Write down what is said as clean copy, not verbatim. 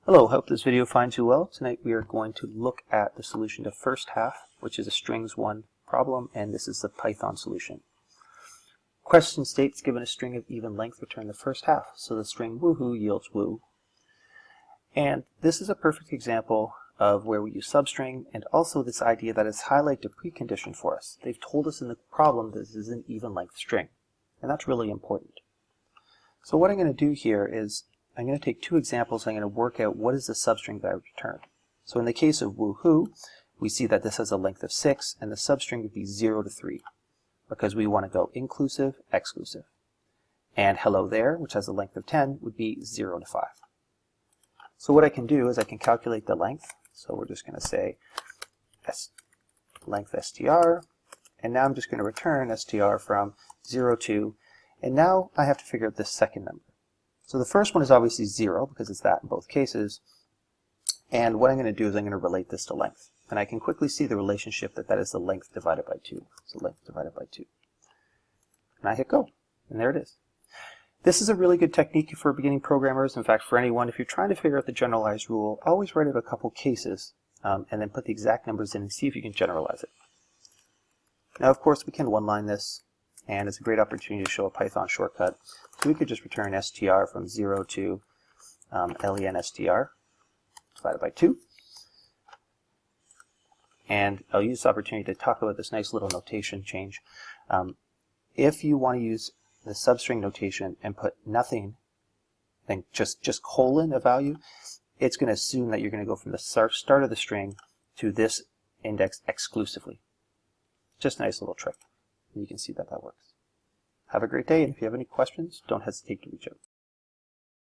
Hello, hope this video finds you well. Tonight we are going to look at the solution to first half, which is a strings 1 problem, and this is the Python solution. Question states, given a string of even length, return the first half. So the string woohoo yields woo. And this is a perfect example of where we use substring, and also this idea that it's highlighted a precondition for us. They've told us in the problem that this is an even length string, and that's really important. So what I'm going to do here is I'm going to take two examples and I'm going to work out what is the substring that I returned. So in the case of woohoo, we see that this has a length of 6 and the substring would be 0 to 3 because we want to go inclusive, exclusive. And hello there, which has a length of 10, would be 0 to 5. So what I can do is I can calculate the length. So we're just going to say length str, and now I'm just going to return str from 0 to, and now I have to figure out this second number. So the first one is obviously 0 because it's that in both cases. And what I'm going to do is I'm going to relate this to length. And I can quickly see the relationship that is the length divided by 2. So length divided by 2. And I hit go. And there it is. This is a really good technique for beginning programmers. In fact, for anyone, if you're trying to figure out the generalized rule, always write out a couple cases and then put the exact numbers in and see if you can generalize it. Now, of course, we can one-line this. And it's a great opportunity to show a Python shortcut. So we could just return str from 0 to len str divided by 2. And I'll use this opportunity to talk about this nice little notation change. If you want to use the substring notation and put nothing, then just colon a value, it's going to assume that you're going to go from the start of the string to this index exclusively. Just a nice little trick. And you can see that that works. Have a great day, and if you have any questions, don't hesitate to reach out.